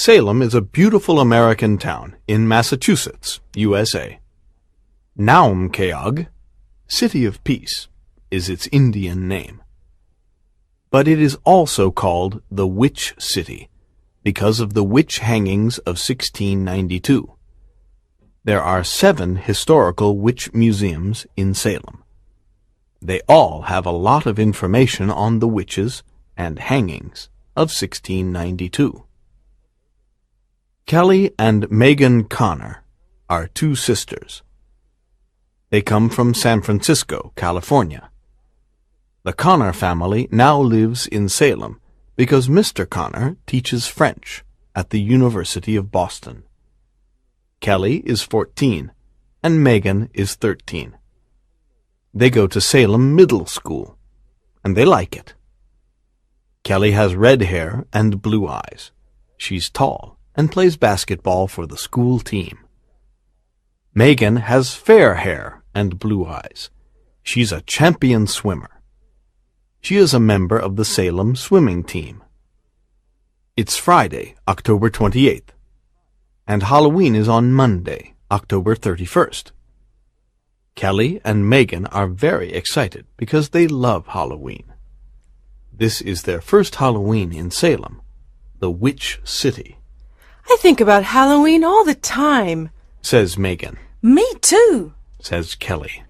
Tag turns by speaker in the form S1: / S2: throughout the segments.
S1: Salem is a beautiful American town in Massachusetts, USA. Naumkeag, City of Peace, is its Indian name. But it is also called the Witch City because of the witch hangings of 1692. There are 7 historical witch museums in Salem. They all have a lot of information on the witches and hangings of 1692. Kelly and Megan Connor are 2 sisters. They come from San Francisco, California. The Connor family now lives in Salem because Mr. Connor teaches French at the University of Boston. Kelly is 14 and Megan is 13. They go to Salem Middle School, and they like it. Kelly has red hair and blue eyes. She's tall and plays basketball for the school team. Megan has fair hair and blue eyes. She's a champion swimmer. She is a member of the Salem swimming team. It's Friday, October 28th, and Halloween is on Monday, October 31st. Kelly and Megan are very excited because they love Halloween. This is their first Halloween in Salem, the Witch City.
S2: I think about Halloween all the time,
S1: says Megan.
S3: Me too,
S1: says Kelly.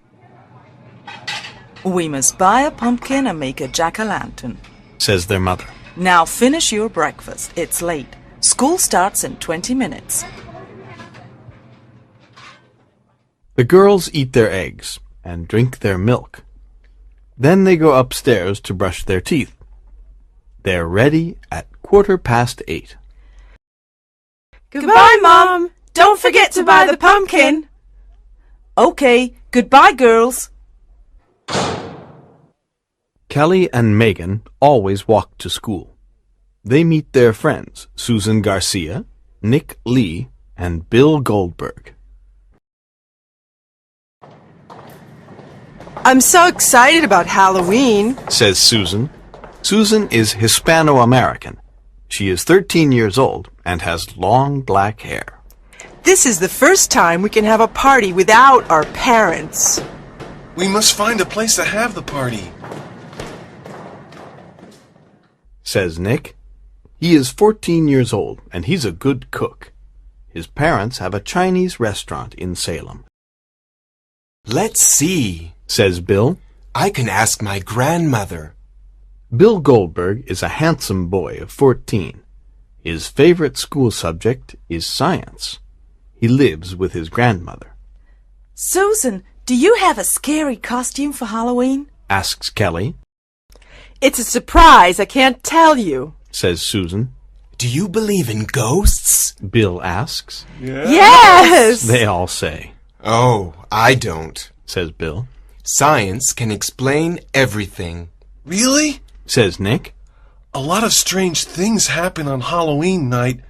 S3: We must buy a pumpkin and make a jack-o'-lantern,
S1: says their mother.
S3: Now finish your breakfast. It's late. School starts in 20 minutes.
S1: The girls eat their eggs and drink their milk. Then they go upstairs to brush their teeth. They're ready at 8:15.
S2: Goodbye, Mom. Don't forget to buy the pumpkin.
S3: Okay, goodbye, girls.
S1: Kelly and Megan always walk to school. They meet their friends, Susan Garcia, Nick Lee, and Bill Goldberg.
S2: I'm so excited about Halloween,
S1: says Susan. Susan is Hispano-American. She is 13 years old and has long black hair.
S2: This is the first time we can have a party without our parents.
S4: We must find a place to have the party,
S1: says Nick. He is 14 years old and he's a good cook. His parents have a Chinese restaurant in Salem.
S5: Let's see,
S1: says Bill.
S5: I can ask my grandmother.
S1: Bill Goldberg is a handsome boy of 14. His favorite school subject is science. He lives with his grandmother.
S3: Susan, do you have a scary costume for Halloween?
S1: Asks Kelly.
S2: It's a surprise. I can't tell you,
S1: says Susan.
S5: Do you believe in ghosts?
S1: Bill asks.
S2: Yes!
S1: They all say.
S5: Oh, I don't,
S1: says Bill.
S5: Science can explain everything.
S4: Really?
S1: Says Nick.
S4: A lot of strange things happen on Halloween night.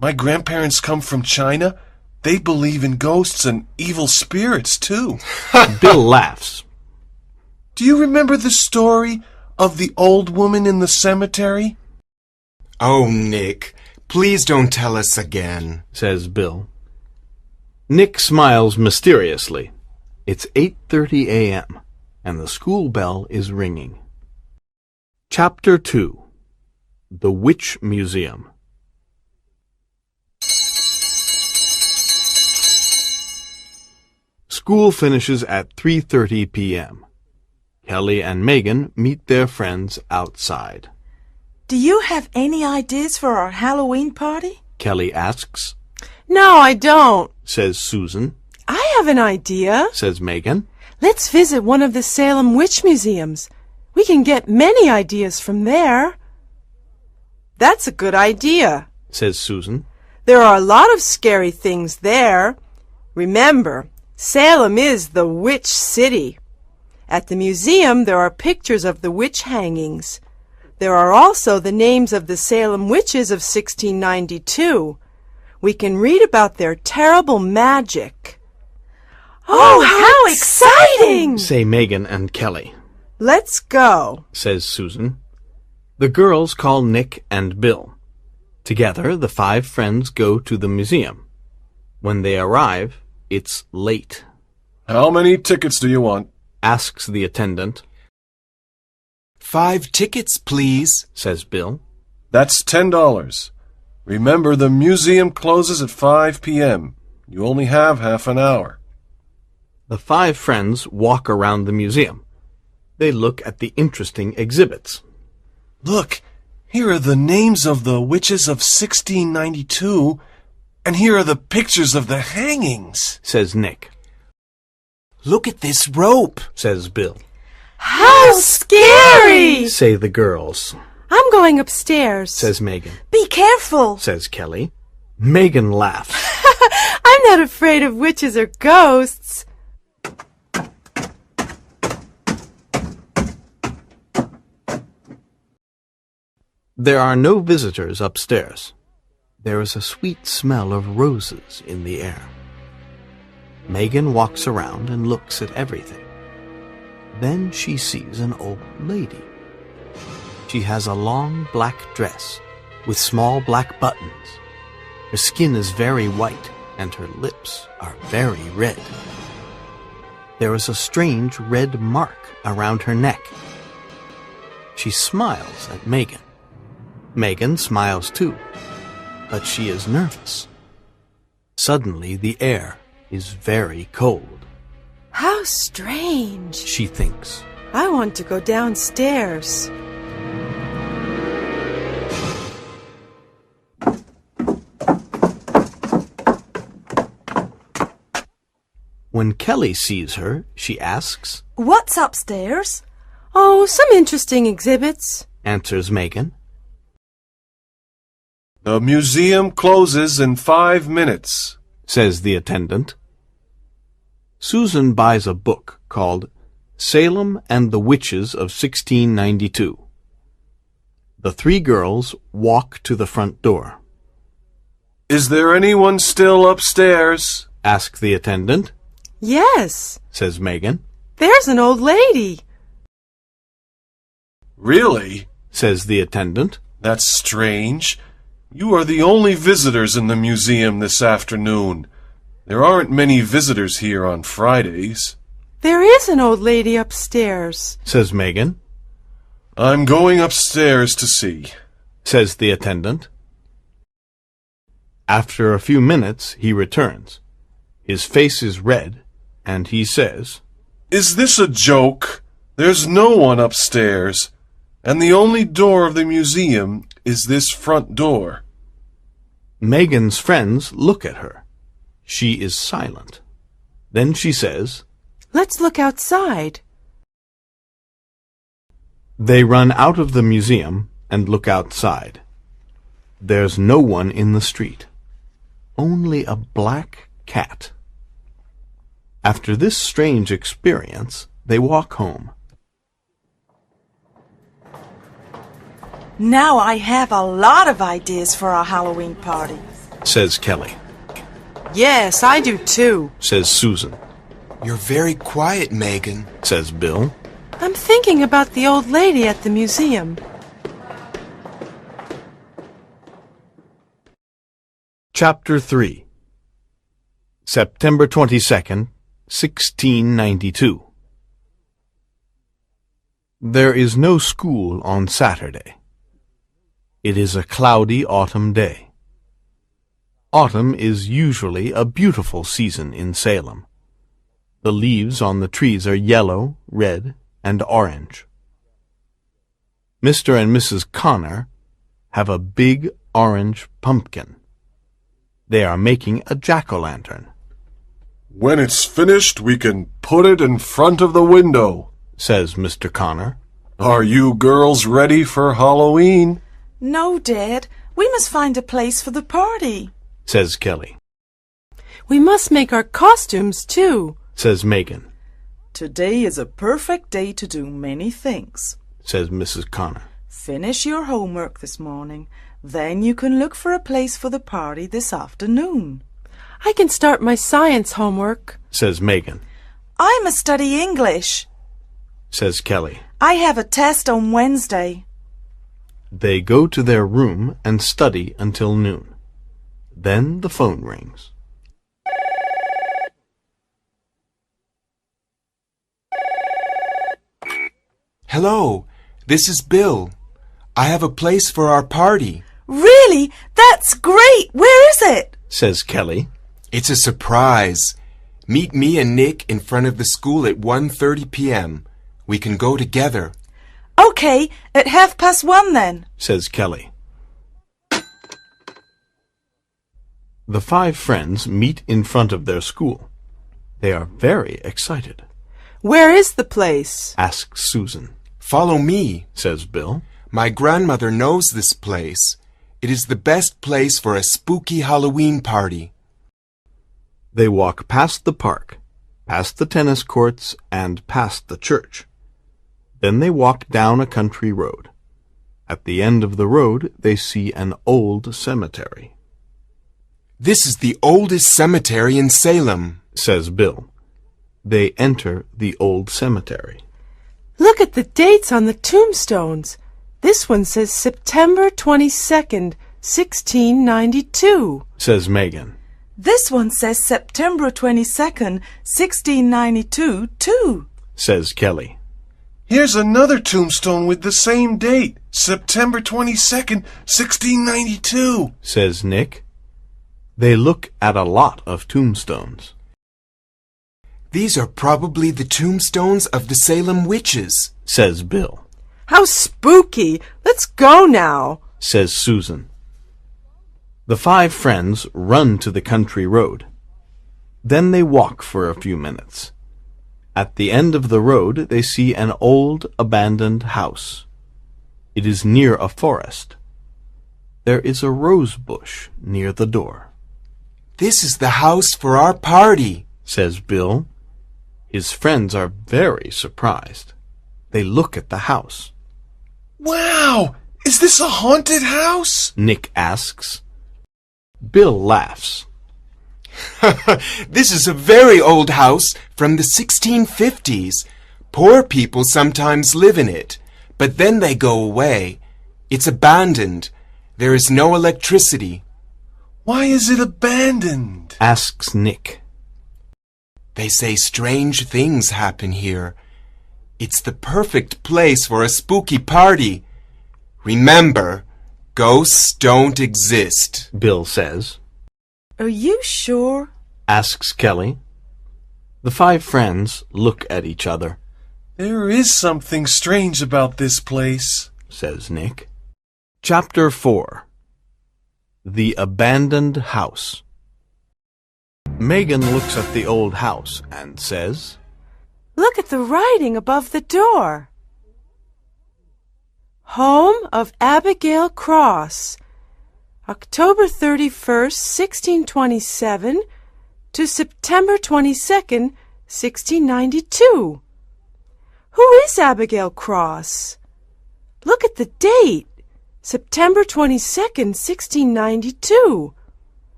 S4: My grandparents come from China. They believe in ghosts and evil spirits, too.
S1: Bill laughs.
S4: Do you remember the story of the old woman in the cemetery?
S5: Oh, Nick, please don't tell us again,
S1: says Bill. Nick smiles mysteriously. It's 8:30 a.m., and the school bell is ringing. Chapter 2. The Witch Museum. School finishes at 3:30 p.m. Kelly and Megan meet their friends outside.
S3: Do you have any ideas for our Halloween party?
S1: Kelly asks.
S2: No, I don't,
S1: says Susan.
S2: I have an idea,
S1: says Megan.
S2: Let's visit one of the Salem Witch Museums. We can get many ideas from there. That's a good idea,
S1: says Susan.
S2: There are a lot of scary things there. Remember, Salem is the Witch City. At the museum, there are pictures of the witch hangings. There are also the names of the Salem witches of 1692. We can read about their terrible magic.
S3: Oh, how exciting!
S1: Say Megan and Kelly.
S2: Let's go,
S1: says Susan. The girls call Nick and Bill. Together, the 5 friends go to the museum. When they arrive, it's late.
S4: How many tickets do you want?
S1: Asks the attendant.
S5: 5 tickets, please,
S1: Says Bill.
S4: That's $10. Remember, the museum closes at 5 p.m. You only have half an hour.
S1: The 5 friends walk around the museum. They look at the interesting exhibits.
S4: Look, here are the names of the witches of 1692, and here are the pictures of the hangings,
S1: Says Nick.
S5: Look at this rope,
S1: Says Bill.
S2: How scary!
S1: Say the girls.
S2: I'm going upstairs.
S1: Says Megan.
S3: Be careful.
S1: Says Kelly. Megan laughs.
S2: I'm not afraid of witches or ghosts.
S1: There are no visitors upstairs. There is a sweet smell of roses in the air. Megan walks around and looks at everything. Then she sees an old lady. She has a long black dress with small black buttons. Her skin is very white and her lips are very red. There is a strange red mark around her neck. She smiles at Megan. Megan smiles too, but she is nervous. Suddenly the air is very cold.
S2: How strange.
S1: She thinks.
S2: I want to go downstairs.
S1: When Kelly sees her, she asks,
S3: What's upstairs?
S2: Oh, some interesting exhibits.
S1: Answers Megan.
S4: The museum closes in 5 minutes,
S1: Says the attendant. Susan buys a book called Salem and the Witches of 1692. The 3 girls walk to the front door.
S4: Is there anyone still upstairs?
S1: Ask the attendant.
S2: Yes,
S1: Says Megan.
S2: there's an old lady.
S4: Really?
S1: Says the attendant.
S4: That's strange. You are the only visitors in the museum this afternoon. There aren't many visitors here on Fridays.
S2: There is an old lady upstairs.
S1: Says Megan.
S4: I'm going upstairs to see.
S1: Says the attendant. After a few minutes, he returns. His face is red, and he says,
S4: Is this a joke? There's no one upstairs, and the only door of the museum is this front door.
S1: Megan's friends look at her. She is silent. Then she says,
S2: Let's look outside.
S1: They run out of the museum and look outside. There's no one in the street. Only a black cat. After this strange experience, they walk home.
S3: Now I have a lot of ideas for our Halloween party.
S1: Says Kelly.
S2: Yes, I do too.
S1: Says Susan.
S5: You're very quiet, Megan.
S1: Says Bill.
S2: I'm thinking about the old lady at the museum.
S1: Chapter 3. September 22nd, 1692. There is no school on Saturday. It is a cloudy autumn day. Autumn is usually a beautiful season in Salem. The leaves on the trees are yellow, red, and orange. Mr. and Mrs. Connor have a big orange pumpkin. They are making a jack-o'-lantern.
S4: When it's finished, we can put it in front of the window,
S1: Says Mr. Connor.
S4: Are you girls ready for Halloween?
S3: No, Dad. We must find a place for the party.
S1: Says Kelly.
S2: We must make our costumes too.
S1: Says Megan.
S3: Today is a perfect day to do many things.
S1: Says Mrs. Connor.
S3: Finish your homework this morning. Then you can look for a place for the party this afternoon.
S2: I can start my science homework.
S1: Says Megan.
S3: I must study English.
S1: Says Kelly.
S3: I have a test on Wednesday.
S1: They go to their room and study until noon. Then the phone rings.
S5: Hello, this is Bill. I have a place for our party.
S3: Really? That's great! Where is it?
S1: Says Kelly.
S5: It's a surprise. Meet me and Nick in front of the school at 1:30 p.m. We can go together.
S3: Okay, at 1:30 then.
S1: Says Kelly. The five friends meet in front of their school. They are very excited.
S2: Where is the place?
S1: Asks Susan.
S5: Follow me,
S1: Says Bill.
S5: My grandmother knows this place. It is the best place for a spooky Halloween party.
S1: They walk past the park, past the tennis courts, and past the church. Then they walk down a country road. At the end of the road, they see an old cemetery.
S5: This is the oldest cemetery in Salem,
S1: Says Bill. They enter the old cemetery.
S2: Look at the dates on the tombstones. This one says September 22nd, 1692.
S1: Says Megan.
S3: This one says September 22nd, 1692, too.
S1: Says Kelly.
S4: Here's another tombstone with the same date, September 22nd, 1692.
S1: Says Nick. They look at a lot of tombstones.
S5: These are probably the tombstones of the Salem witches,
S1: Says Bill.
S2: How spooky! Let's go now.
S1: Says Susan. The five friends run to the country road. Then they walk for a few minutes. At the end of the road, they see an old, abandoned house. It is near a forest. There is a rose bush near the door.
S5: This is the house for our party,
S1: Says Bill. His friends are very surprised. They look at the house.
S4: Wow! Is this a haunted house?
S1: Nick asks. Bill laughs.
S5: This is a very old house from the 1650s. Poor people sometimes live in it, but then they go away. It's abandoned. There is no electricity.
S4: Why is it abandoned?
S1: Asks Nick.
S5: They say strange things happen here. It's the perfect place for a spooky party. Remember, ghosts don't exist,
S1: Bill says.
S3: Are you sure?
S1: Asks Kelly. The five friends look at each other.
S4: There is something strange about this place,
S1: Says Nick. Chapter 4. The Abandoned House. Megan looks at the old house and says,
S2: Look at the writing above the door. Home of Abigail Cross, October 31st, 1627 to September 22nd, 1692. Who is Abigail Cross? Look at the date, September 22nd, 1692.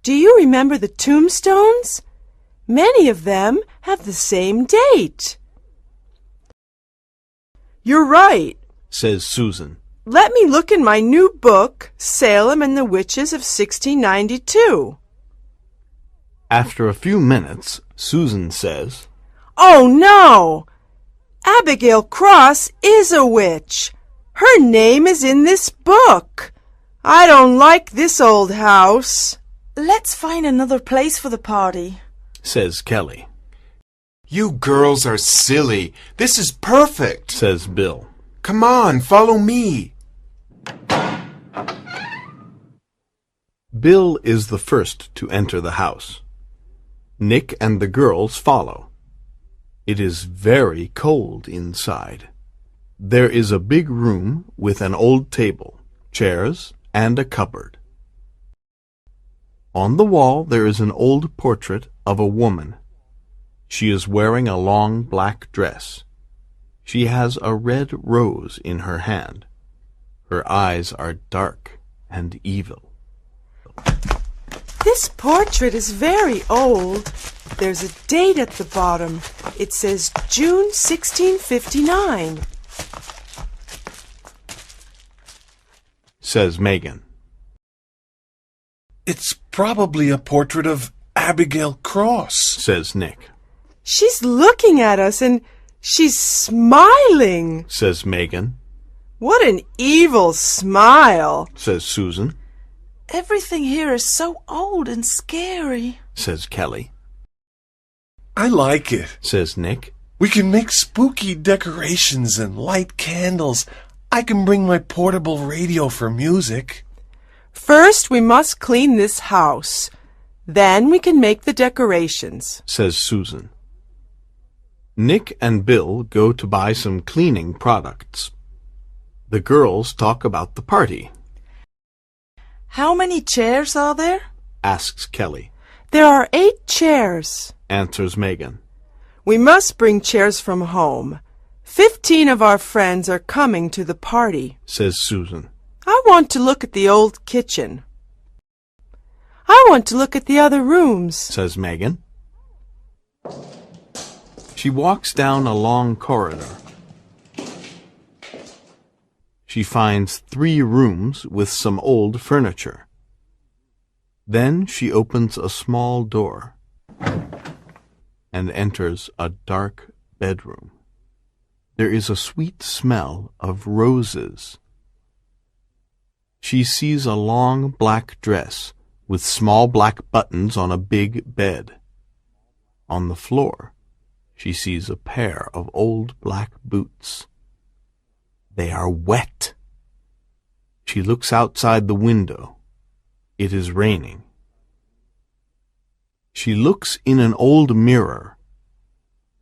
S2: Do you remember the tombstones? Many of them have the same date. You're right,
S1: says Susan.
S2: Let me look in my new book, Salem and the Witches of 1692.
S1: After a few minutes, Susan says,
S2: Oh, no! Abigail Cross is a witch. Her name is in this book. I don't like this old house.
S3: Let's find another place for the party,
S1: says Kelly.
S5: You girls are silly. This is perfect,
S1: says Bill.
S5: Come on, follow me.
S1: Bill is the first to enter the house. Nick and the girls follow. It is very cold inside. There is a big room with an old table, chairs, and a cupboard. On the wall there is an old portrait of a woman. She is wearing a long black dress. She has a red rose in her hand. Her eyes are dark and evil.
S2: This portrait is very old. There's a date at the bottom. It says June 1659.
S1: says Megan.
S4: It's probably a portrait of Abigail Cross,
S1: Says Nick.
S2: She's looking at us and she's smiling.
S1: Says Megan.
S2: What an evil smile,
S1: Says Susan.
S3: Everything here is so old and scary.
S1: Says Kelly.
S4: I like it.
S1: Says Nick.
S4: We can make spooky decorations and light candles. I can bring my portable radio for music.
S2: First, we must clean this house. Then we can make the decorations.
S1: Says Susan. Nick and Bill go to buy some cleaning products. The girls talk about the party.
S3: How many chairs are there?
S1: Asks Kelly.
S2: There are 8 chairs.
S1: Answers Megan.
S2: We must bring chairs from home. 15 of our friends are coming to the party.
S1: Says Susan.
S2: I want to look at the old kitchen. I want to look at the other rooms.
S1: Says Megan. She walks down a long corridor. She finds 3 rooms with some old furniture. Then she opens a small door and enters a dark bedroom. There is a sweet smell of roses. She sees a long black dress with small black buttons on a big bed. On the floor, she sees a pair of old black boots. They are wet. She looks outside the window. It is raining. She looks in an old mirror.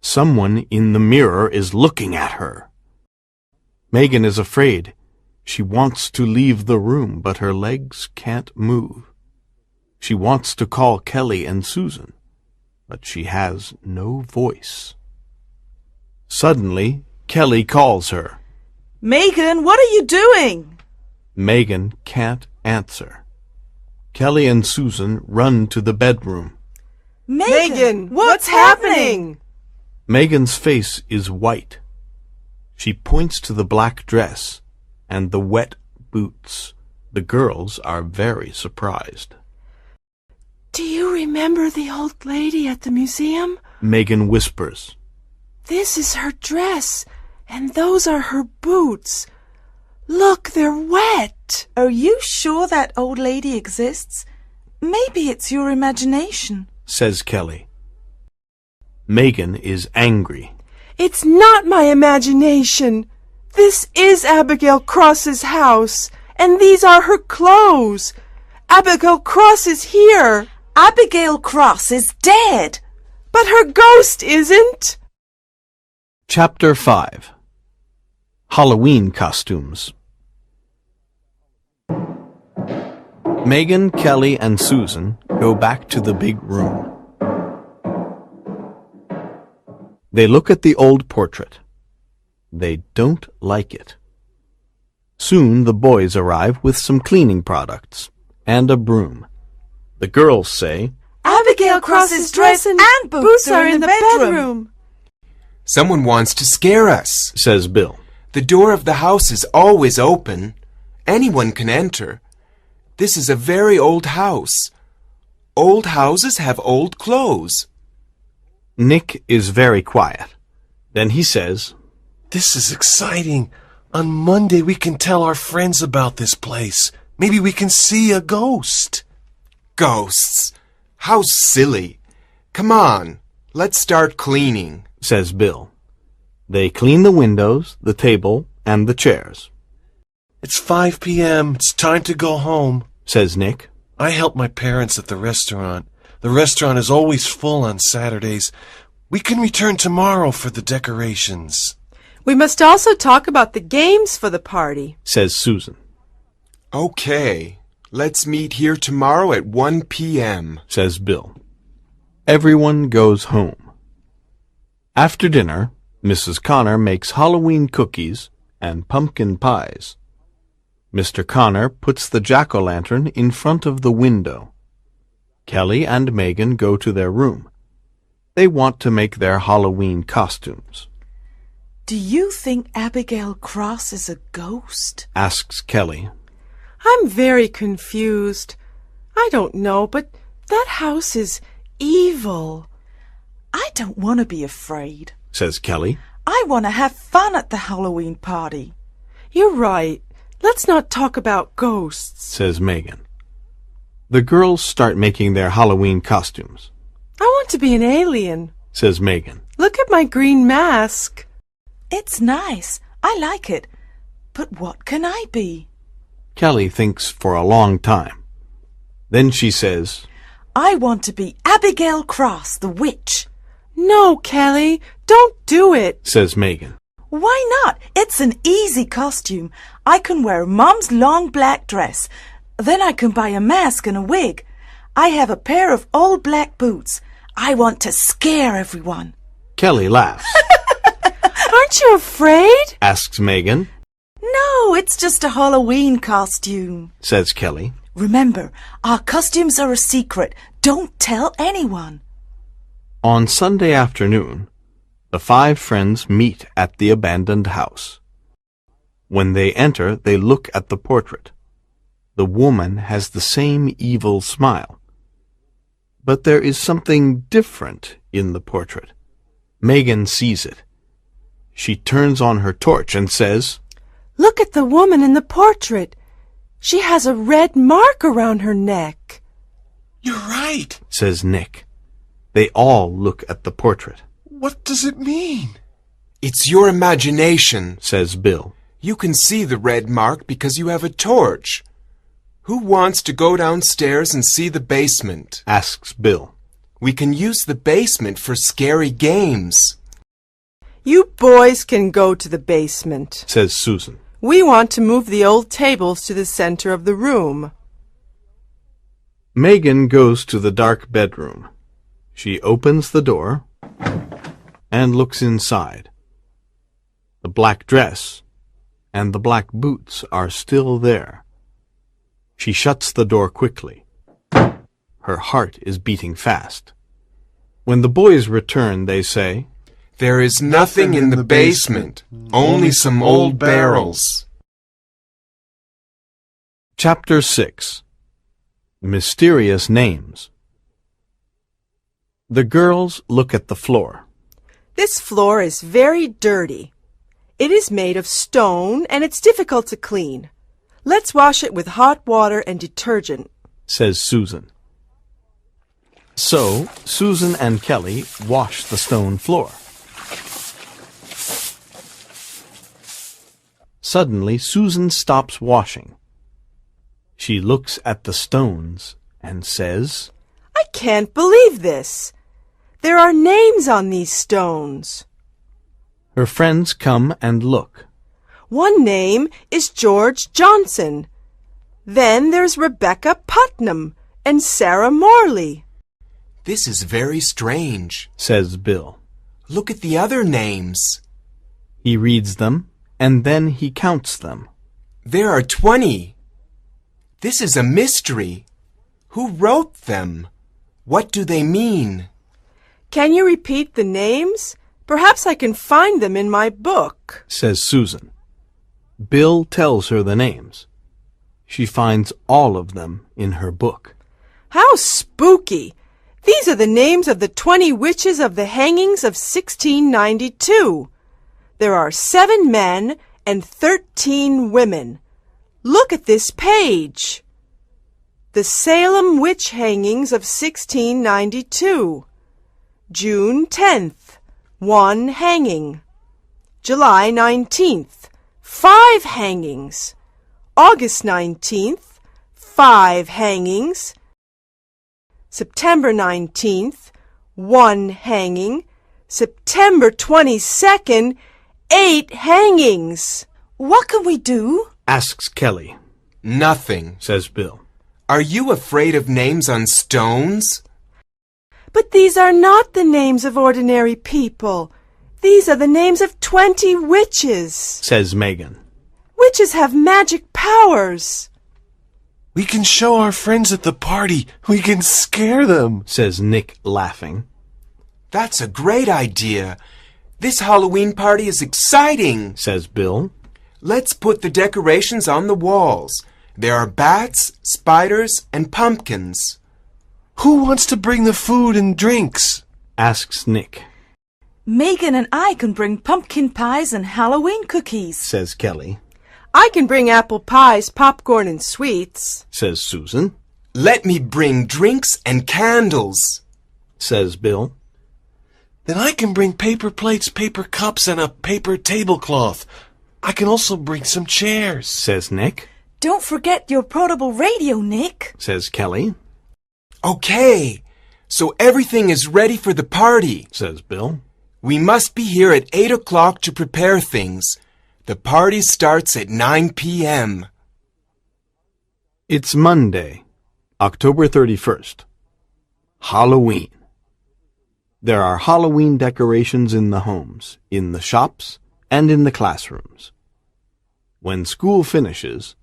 S1: Someone in the mirror is looking at her. Megan is afraid. She wants to leave the room, but her legs can't move. She wants to call Kelly and Susan, but she has no voice. Suddenly, Kelly calls her.
S3: Megan, what are you doing?
S1: Megan can't answer. Kelly and Susan run to the bedroom.
S2: Megan, what's happening?
S1: Megan's face is white. She points to the black dress and the wet boots. The girls are very surprised.
S2: Do you remember the old lady at the museum?
S1: Megan whispers.
S2: This is her dress, and those are her boots. Look, they're wet.
S3: Are you sure that old lady exists? Maybe it's your imagination,
S1: says Kelly. Megan is angry.
S2: It's not my imagination. This is Abigail Cross's house, and these are her clothes. Abigail Cross is here.
S3: Abigail Cross is dead.
S2: But her ghost isn't.
S1: Chapter 5. Halloween Costumes. Megan, Kelly, and Susan go back to the big room. They look at the old portrait. They don't like it. Soon the boys arrive with some cleaning products and a broom. The girls say,
S2: Abigail Cross's dress and boots are in the bedroom.
S5: Someone wants to scare us,
S1: says Bill.
S5: The door of the house is always open. Anyone can enter. This is a very old house. Old houses have old clothes.
S1: Nick is very quiet. Then he says,
S4: This is exciting. On Monday we can tell our friends about this place. Maybe we can see a ghost.
S5: Ghosts? How silly. Come on, let's start cleaning,
S1: says Bill. They clean the windows, the table, and the chairs.
S4: It's 5 p.m. It's time to go home,
S1: says Nick.
S4: I help my parents at the restaurant. The restaurant is always full on Saturdays. We can return tomorrow for the decorations.
S2: We must also talk about the games for the party,
S1: says Susan.
S5: Okay, let's meet here tomorrow at 1 p.m.,
S1: says Bill. Everyone goes home. After dinner, Mrs. Connor makes Halloween cookies and pumpkin pies. Mr. Connor puts the jack-o'-lantern in front of the window. Kelly and Megan go to their room. They want to make their Halloween costumes.
S3: Do you think Abigail Cross is a ghost?
S1: Asks Kelly.
S2: I'm very confused. I don't know, but that house is evil.
S3: I don't want to be afraid,
S1: says Kelly.
S3: I want to have fun at the Halloween party.
S2: You're right. Let's not talk about ghosts,
S1: says Megan. The girls start making their Halloween costumes.
S2: I want to be an alien,
S1: says Megan.
S2: Look at my green mask.
S3: It's nice. I like it. But what can I be?
S1: Kelly thinks for a long time. Then she says,
S3: I want to be Abigail Cross, the witch.
S2: No, Kelly, don't do it,
S1: says Megan.
S3: Why not? It's an easy costume. I can wear Mom's long black dress. Then I can buy a mask and a wig. I have a pair of old black boots. I want to scare everyone.
S1: Kelly laughs.
S2: Aren't you afraid?
S1: asks Megan.
S3: No, it's just a Halloween costume,
S1: says Kelly.
S3: Remember, our costumes are a secret. Don't tell anyone.
S1: On Sunday afternoon, the 5 friends meet at the abandoned house. When they enter, they look at the portrait. The woman has the same evil smile. But there is something different in the portrait. Megan sees it. She turns on her torch and says,
S2: Look at the woman in the portrait. She has a red mark around her neck.
S4: You're right,
S1: says Nick. They all look at the portrait.
S4: What does it mean?
S5: It's your imagination,
S1: says Bill.
S5: You can see the red mark because you have a torch. Who wants to go downstairs and see the basement?
S1: asks Bill.
S5: We can use the basement for scary games.
S2: You boys can go to the basement,
S1: says Susan.
S2: We want to move the old tables to the center of the room.
S1: Megan goes to the dark bedroom. She opens the door and looks inside. The black dress and the black boots are still there. She shuts the door quickly. Her heart is beating fast. When the boys return, they say,
S5: There is nothing in the basement, only some old barrels.
S1: Chapter 6. Mysterious Names. The girls look at the floor.
S2: This floor is very dirty. It is made of stone and it's difficult to clean. Let's wash it with hot water and detergent,
S1: says Susan. So, Susan and Kelly wash the stone floor. Suddenly, Susan stops washing. She looks at the stones and says,
S2: I can't believe this. There are names on these stones.
S1: Her friends come and look.
S2: One name is George Johnson. Then there's Rebecca Putnam and Sarah Morley.
S5: This is very strange,
S1: says Bill.
S5: Look at the other names.
S1: He reads them, and then he counts them.
S5: There are 20. This is a mystery. Who wrote them? What do they mean?
S2: Can you repeat the names? Perhaps I can find them in my book,
S1: says Susan. Bill tells her the names. She finds all of them in her book.
S2: How spooky! These are the names of the 20 witches of the hangings of 1692. There are 7 men and 13 women. Look at this page. The Salem witch hangings of 1692. June 10th, 1 hanging. July 19th, 5 hangings. August 19th, 5 hangings. September 19th, 1 hanging. September 22nd, 8 hangings.
S3: What can we do?
S1: Asks Kelly.
S5: Nothing,
S1: says Bill.
S5: Are you afraid of names on stones?
S2: But these are not the names of ordinary people. These are the names of 20 witches,
S1: says Megan.
S2: Witches have magic powers.
S4: We can show our friends at the party. We can scare them,
S1: says Nick, laughing.
S5: That's a great idea. This Halloween party is exciting,
S1: says Bill.
S5: Let's put the decorations on the walls. There are bats, spiders, and pumpkins.
S4: Who wants to bring the food and drinks?
S1: Asks Nick,
S3: Megan and I can bring pumpkin pies and Halloween cookies.
S1: says Kelly,
S2: I can bring apple pies, popcorn, and sweets.
S1: says Susan,
S5: Let me bring drinks and candles,
S1: says Bill,
S4: Then I can bring paper plates, paper cups, and a paper tablecloth. I can also bring some chairs.
S1: says Nick,
S3: Don't forget your portable radio, Nick.
S1: says Kelly,
S5: Okay, so everything is ready for the party.
S1: says Bill.
S5: We must be here at 8 o'clock to prepare things. The party starts at 9 p.m.
S1: It's Monday, October 31st. Halloween. There are Halloween decorations in the homes, in the shops, and in the classrooms. When school finishes,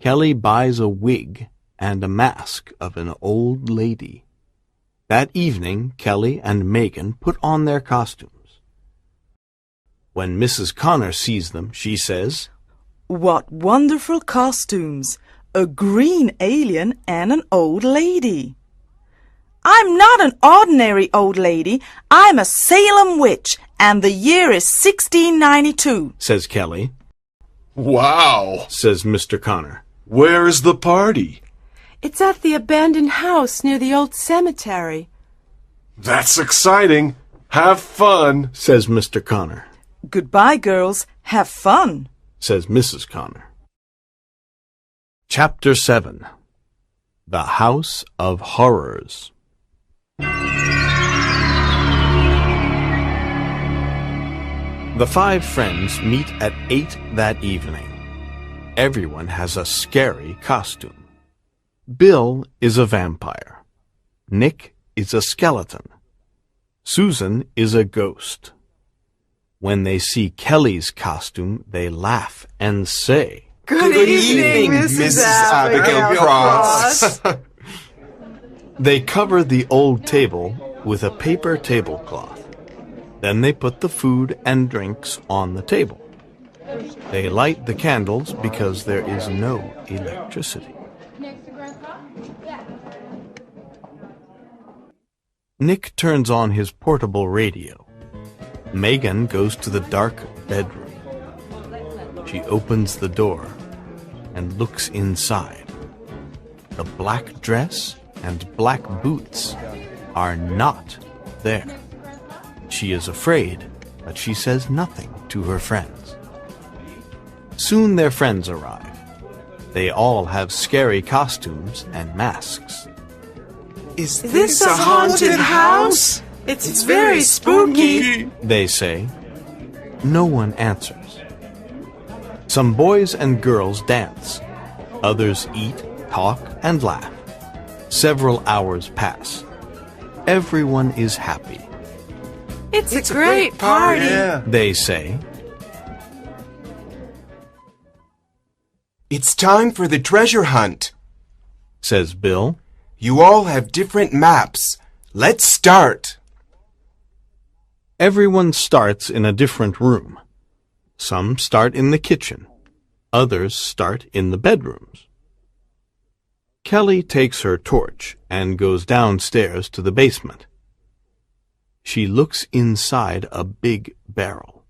S1: Kelly buys a wig and a mask of an old lady. That evening, Kelly and Megan put on their costumes. When Mrs. Connor sees them, she says,
S3: What wonderful costumes! A green alien and an old lady. I'm not an ordinary old lady. I'm a Salem witch, and the year is 1692.
S1: says Kelly,
S4: Wow!
S1: says Mr. Connor,
S4: Where is the party?
S2: It's at the abandoned house near the old cemetery.
S4: That's exciting. Have fun.
S1: says Mr. Connor,
S3: Goodbye, girls. Have fun.
S1: says Mrs. Connor. Chapter 7. The House of Horrors. The five friends meet at 8 that evening. Everyone has a scary costume. Bill is a vampire. Nick is a skeleton. Susan is a ghost. When they see Kelly's costume, they laugh and say,
S2: Good evening, Mrs. Abigail Cross.
S1: They cover the old table with a paper tablecloth. Then they put the food and drinks on the table. They light the candles because there is no electricity. Nick turns on his portable radio. Megan goes to the dark bedroom. She opens the door and looks inside. The black dress and black boots are not there. She is afraid, but she says nothing to her friends. Soon their friends arrive. They all have scary costumes and masks.
S5: Is
S2: This a haunted house? It's very spooky.
S1: They say. No one answers. Some boys and girls dance. Others eat, talk, and laugh. Several hours pass. Everyone is happy.
S2: It's a great party.
S1: They say.
S5: It's time for the treasure hunt,
S1: Says Bill.
S5: You all have different maps. Let's start.
S1: Everyone starts in a different room. Some start in the kitchen. Others start in the bedrooms. Kelly takes her torch and goes downstairs to the basement. She looks inside a big barrel.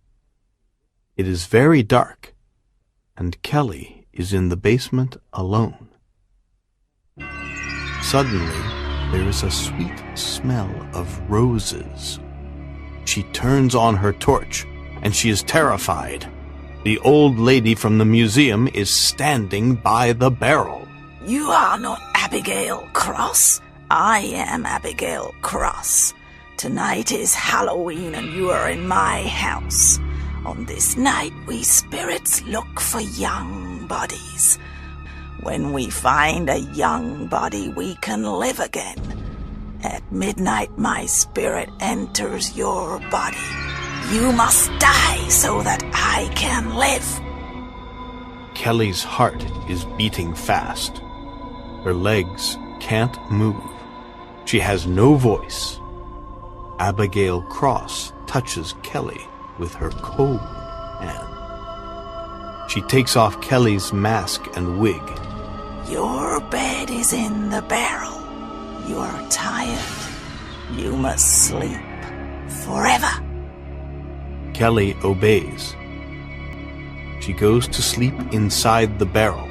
S1: It is very dark, and Kelly is in the basement alone. Suddenly, there is a sweet smell of roses. She turns on her torch, and she is terrified. The old lady from the museum is standing by the barrel.
S3: You are not Abigail Cross. I am Abigail Cross. Tonight is Halloween and you are in my house. On this night we spirits look for young bodies. When we find a young body we can live again. At midnight my spirit enters your body. You must die so that I can live.
S1: Kelly's heart is beating fast. Her legs can't move. She has no voice. Abigail Cross touches Kelly with her cold hand. She takes off Kelly's mask and wig.
S3: Your bed is in the barrel. You are tired. You must sleep forever.
S1: Kelly obeys. She goes to sleep inside the barrel.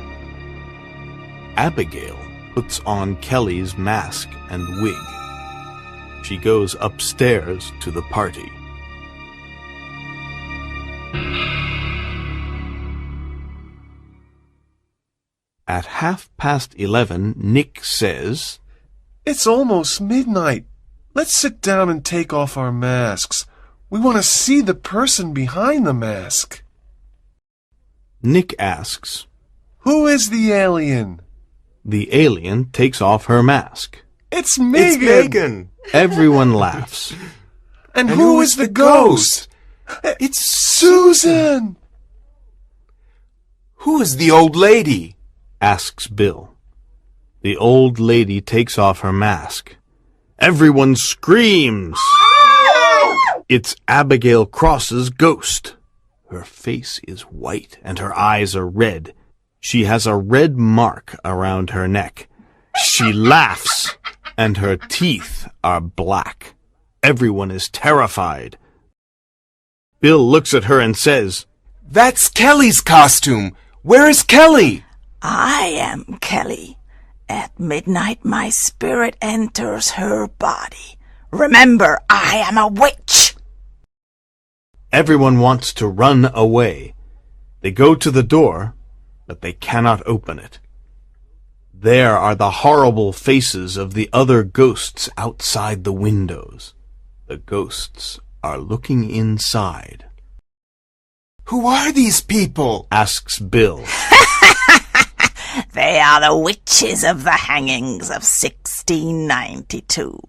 S1: Abigail puts on Kelly's mask and wig. She goes upstairs to the party. At 11:30, Nick says,
S4: It's almost midnight. Let's sit down and take off our masks. We want to see the person behind the mask.
S1: Nick asks,
S4: Who is the alien?
S1: the alien takes off her mask.
S4: It's
S5: It's
S4: Megan.
S5: Megan.
S1: Everyone laughs.
S4: And
S5: And
S4: who is the ghost?
S5: It's
S4: Susan.
S5: Who is the old lady?
S1: Asks Bill. The old lady takes off her mask. Everyone screams. It's Abigail Cross's ghost. Her face is white and her eyes are red. She has a red mark around her neck. She laughs and her teeth are black. Everyone is terrified. Bill looks at her and says,
S5: That's Kelly's costume. Where is Kelly?
S3: I am Kelly. At midnight my spirit enters her body. Remember, I am a witch.
S1: Everyone wants to run away. They go to the door, but they cannot open it. There are the horrible faces of the other ghosts outside the windows. The ghosts are looking inside.
S5: Who are these people?
S1: Asks Bill.
S3: They are the witches of the hangings of 1692.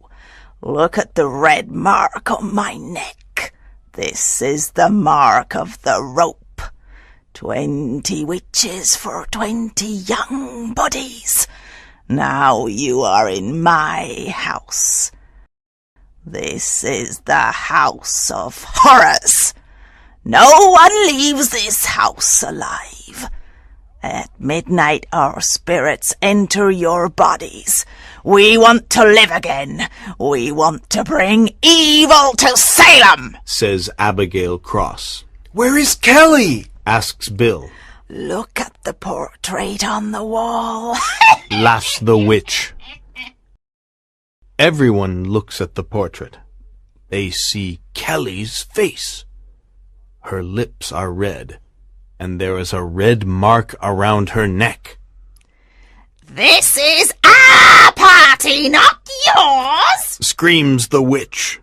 S3: Look at the red mark on my neck. This is the mark of the rope. 20 witches for 20 young bodies. Now you are in my house. This is the house of horrors. No one leaves this house alive. At midnight our spirits enter your bodies. We want to live again. We want to bring evil to Salem,
S1: Says Abigail Cross.
S5: Where is Kelly?
S1: Asks Bill.
S3: Look at the portrait on the wall.
S1: Laughs the witch. Everyone looks at the portrait. They see Kelly's face. Her lips are red, and there is a red mark around her neck.
S3: This is our party, not yours.
S1: Screams the witch.